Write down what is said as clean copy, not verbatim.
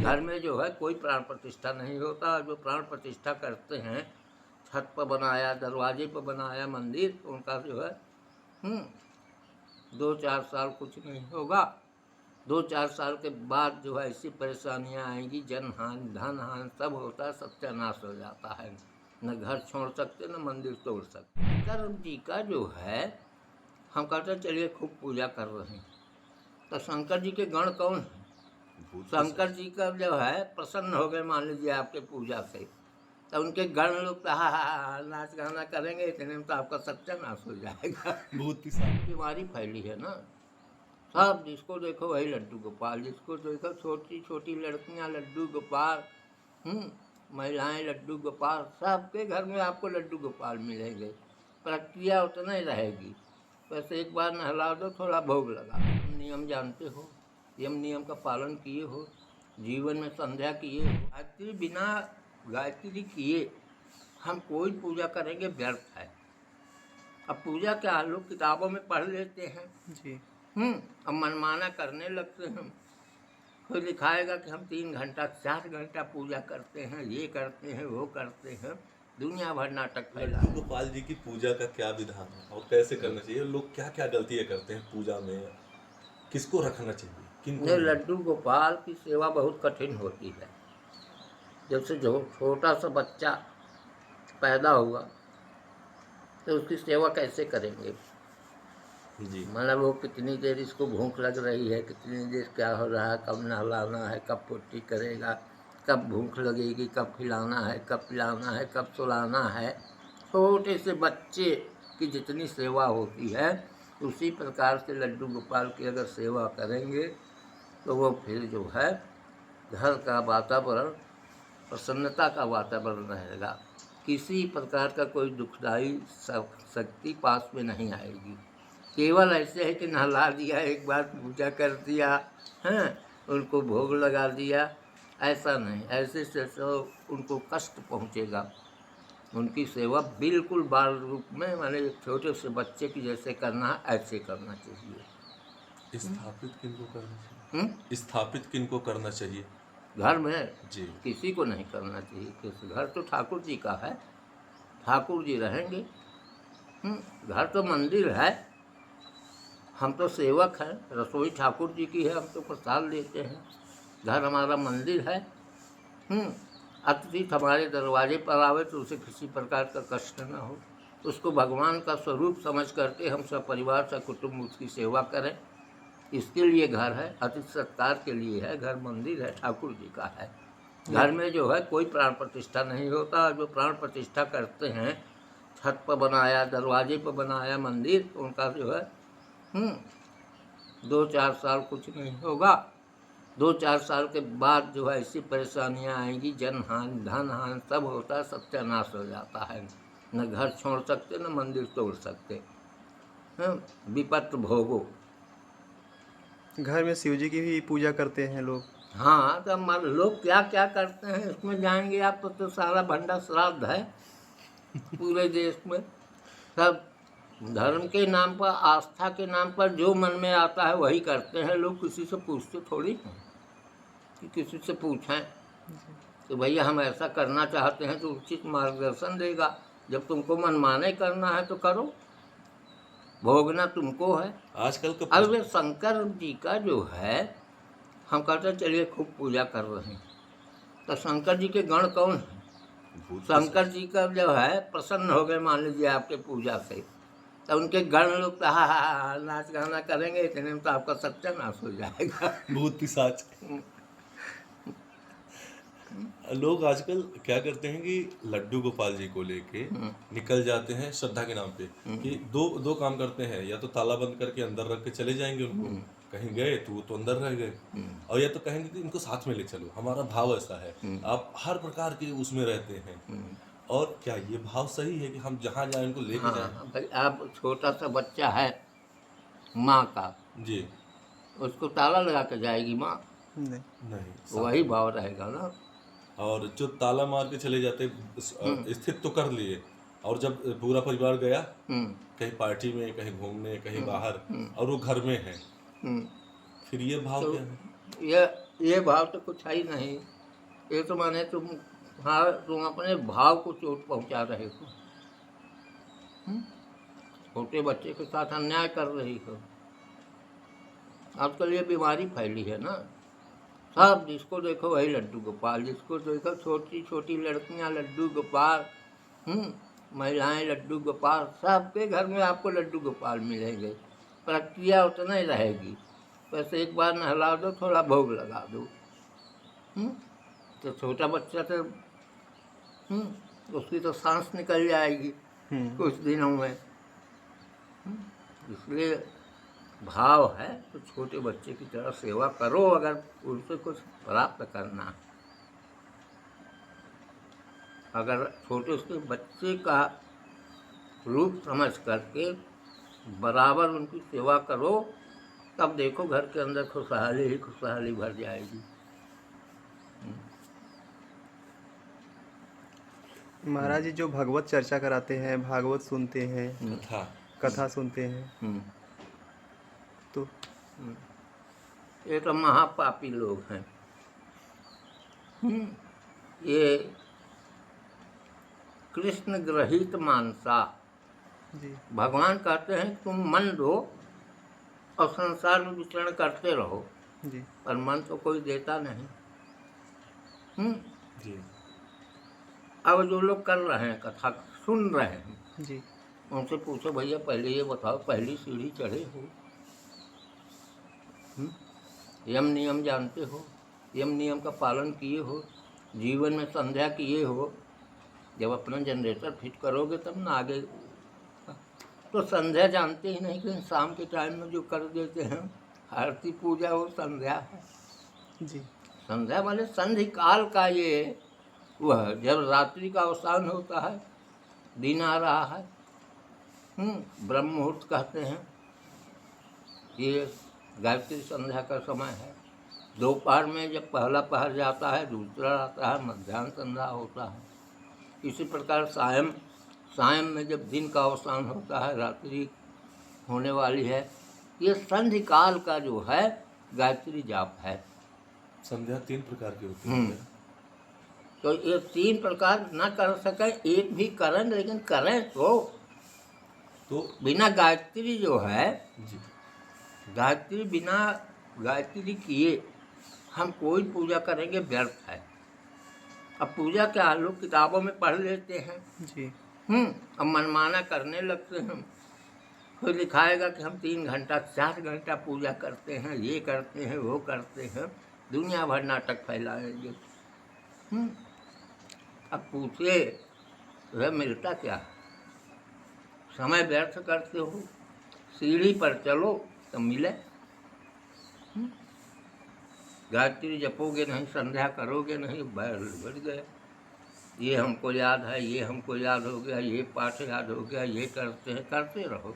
घर में जो है कोई प्राण प्रतिष्ठा नहीं होता। जो प्राण प्रतिष्ठा करते हैं, छत पर बनाया, दरवाजे पर बनाया मंदिर, उनका जो है 2-4 साल कुछ नहीं होगा। 2-4 साल के बाद जो है ऐसी परेशानियां आएंगी, जन हानि, धन हानि सब होता है, सत्यानाश हो जाता है। न घर छोड़ सकते, न मंदिर तोड़ सकते। शंकर जी का जो है, हम कहते चलिए खूब पूजा कर रहे हैं, तो शंकर जी के गण कौन है? शंकर जी का जो है प्रसन्न हो गए, मान लीजिए आपके पूजा से, तो उनके गण लोग तो हा नाच गाना करेंगे, इतने में तो आपका सत्यानाश हो जाएगा। बहुत ही सारी बीमारी फैली है ना, सब जिसको देखो वही लड्डू गोपाल, जिसको देखो छोटी छोटी लड़कियां लड्डू गोपाल, महिलाएं लड्डू गोपाल, सबके घर में आपको लड्डू गोपाल मिलेंगे। प्रक्रिया उतना ही रहेगी, बस एक बार नहला दो, थोड़ा भोग लगा। नियम जानते हो, यम नियम का पालन किए हो, जीवन में संध्या किए हो। गायत्री बिना गायत्री किए हम कोई पूजा करेंगे व्यर्थ है। अब पूजा क्या, लोग किताबों में पढ़ लेते हैं जी। अब मनमाना करने लगते हैं। कोई लिखाएगा कि हम 3 घंटा 4 घंटा पूजा करते हैं, ये करते हैं, वो करते हैं, दुनिया भर नाटक फैला। लड्डू गोपाल जी की पूजा का क्या विधान है और कैसे करना चाहिए? लोग क्या क्या गलतियां करते हैं पूजा में? किसको रखना चाहिए, किनको नहीं, नहीं? लड्डू गोपाल की सेवा बहुत कठिन होती है। जब से जो छोटा सा बच्चा पैदा हुआ तो उसकी सेवा कैसे करेंगे? जी। मतलब वो कितनी देर इसको भूख लग रही है, कितनी देर क्या हो रहा है, कब नहलाना है, कब पुट्टी करेगा, कब भूख लगेगी, कब खिलाना है, कब पिलाना है, कब सुलाना है। छोटे से बच्चे की जितनी सेवा होती है, उसी प्रकार से लड्डू गोपाल की अगर सेवा करेंगे तो वो फिर जो है घर का वातावरण प्रसन्नता का वातावरण रहेगा। किसी प्रकार का कोई दुखदाई शक्ति पास में नहीं आएगी। केवल ऐसे है कि नहला दिया, एक बार पूजा कर दिया, हैं, उनको भोग लगा दिया, ऐसा नहीं। ऐसे से तो उनको कष्ट पहुँचेगा। उनकी सेवा बिल्कुल बाल रूप में, माने एक छोटे से बच्चे की जैसे करना है ऐसे करना चाहिए। स्थापित किनको करना चाहिए? स्थापित किनको करना चाहिए? घर में जी। किसी को नहीं करना चाहिए। किस घर तो ठाकुर जी का है, ठाकुर जी रहेंगे। घर तो मंदिर है, हम तो सेवक हैं, रसोई ठाकुर जी की है, हम तो प्रसाद लेते हैं। घर हमारा मंदिर है। अतिथि हमारे दरवाजे पर आवे तो उसे किसी प्रकार का कष्ट न हो, उसको भगवान का स्वरूप समझ करके हम सब परिवार कुटुंब उसकी सेवा करें। इसके लिए घर है, अतिथि सत्कार के लिए है। घर मंदिर है, ठाकुर जी का है। घर में जो है कोई प्राण प्रतिष्ठा नहीं होता। जो प्राण प्रतिष्ठा करते हैं, छत पर बनाया, दरवाजे पर बनाया मंदिर, उनका जो है 2-4 साल कुछ नहीं होगा। 2-4 साल के बाद जो है ऐसी परेशानियां आएंगी, जन हानि, धन हानि सब होता है, सत्यानाश हो जाता है। न घर छोड़ सकते, न मंदिर तोड़ सकते। विपत्त भोगो। घर में शिव जी की भी पूजा करते हैं लोग। हाँ, तो लोग क्या क्या करते हैं इसमें जाएंगे आप तो सारा भंडा श्राद्ध है पूरे देश में। सब धर्म के नाम पर, आस्था के नाम पर जो मन में आता है वही करते हैं लोग। किसी से पूछते थोड़ी हैं कि किसी से पूछें तो भैया हम ऐसा करना चाहते हैं, तो उचित मार्गदर्शन देगा। जब तुमको मनमाने करना है तो करो, भोगना तुमको है। आजकल का अब शंकर जी का जो है, हम कहते चलिए खूब पूजा कर रहे हैं, तो शंकर जी के गण कौन है? शंकर जी का जो है प्रसन्न हो गए, मान लीजिए आपके पूजा से, तो उनके गण लोग तो हा नाच गाना करेंगे, इतने में तो आपका सत्यानाश हो जाएगा। बहुत ही साच। लोग आजकल क्या करते हैं कि लड्डू गोपाल जी को लेके निकल जाते हैं श्रद्धा के नाम पे, कि दो काम करते हैं, या तो ताला बंद करके अंदर रख के चले जाएंगे उनको, कहीं गए तो वो तो अंदर रह गए, और या तो कहेंगे कि इनको साथ में ले चलो। हमारा भाव ऐसा है, आप हर प्रकार के उसमें रहते हैं। और क्या ये भाव सही है कि हम जहाँ जाए उनको लेके जाएं? भाई, आप छोटा सा बच्चा है माँ का, जी। उसको ताला लगा के जाएगी माँ? नहीं, वही भाव रहेगा ना। और जो ताला मार के चले जाते, स्थित तो कर लिए, और जब पूरा परिवार गया कहीं पार्टी में, कहीं घूमने, कहीं बाहर, और वो घर में है, फिर ये भाव तो क्या है? ये ये भाव तो कुछ है ही नहीं। ये तो माने तुम अपने भाव को चोट पहुंचा रहे हो। छोटे बच्चे के साथ अन्याय कर रही हो। आजकल ये बीमारी फैली है ना, सब जिसको देखो वही लड्डू गोपाल, जिसको देखो छोटी छोटी लड़कियां लड्डू गोपाल, महिलाएं लड्डू गोपाल, सबके घर में आपको लड्डू गोपाल मिलेंगे। प्रक्रिया उतना ही रहेगी, बस एक बार नहला दो, थोड़ा भोग लगा दो। तो छोटा बच्चा तो उसकी तो सांस निकल जाएगी कुछ दिनों में। इसलिए भाव है तो छोटे बच्चे की तरह सेवा करो, अगर उनसे कुछ प्राप्त करना है। अगर छोटे से बच्चे का रूप समझ करके बराबर उनकी सेवा करो, तब देखो घर के अंदर खुशहाली ही खुशहाली भर जाएगी। महाराज जी जो भागवत चर्चा कराते हैं, भागवत सुनते हैं, कथा सुनते हैं, तो ये तो महापापी लोग हैं। ये कृष्ण ग्रहित मानसा। जी भगवान कहते हैं तुम मन दो और संसार में विचरण करते रहो, जी पर मन तो कोई देता नहीं। जी अब जो लोग कर रहे हैं, कथा सुन रहे हैं, जी उनसे पूछो भैया पहले ये बताओ, पहली सीढ़ी चढ़े हो? यम नियम जानते हो? यम नियम का पालन किए हो? जीवन में संध्या किए हो? जब अपना जनरेटर फिट करोगे तब ना आगे। तो संध्या जानते ही नहीं, लेकिन शाम के टाइम में जो कर देते हैं आरती पूजा, वो संध्या है। जी संध्या वाले संधि काल का ये वह जब रात्रि का अवसान होता है, दिन आ रहा है, ब्रह्म मुहूर्त कहते हैं, ये गायत्री संध्या का समय है। दोपहर में जब पहला पहर जाता है, दूसरा आता है, मध्याह्न संध्या होता है। इसी प्रकार सायं में जब दिन का अवसान होता है, रात्रि होने वाली है, ये संधि काल का जो है गायत्री जाप है। संध्या 3 प्रकार की होती है। तो ये 3 प्रकार न कर सके, एक भी करें, लेकिन करें तो बिना गायत्री जो है जी गायत्री, बिना गायत्री किए हम कोई पूजा करेंगे व्यर्थ है। अब पूजा क्या, लोग किताबों में पढ़ लेते हैं, जी अब मनमाना करने लगते हैं। कोई लिखाएगा कि हम 3 घंटा 4 घंटा पूजा करते हैं, ये करते हैं, वो करते हैं, दुनिया भर नाटक फैलाएंगे। अब पूछे वह मिलता क्या? समय व्यर्थ करते हो। सीढ़ी पर चलो तो मिले। गायत्री जपोगे नहीं, संध्या करोगे नहीं, बढ़ गया। ये हमको याद है, ये हमको याद हो गया, ये पाठ याद हो गया, ये करते हैं, करते रहो।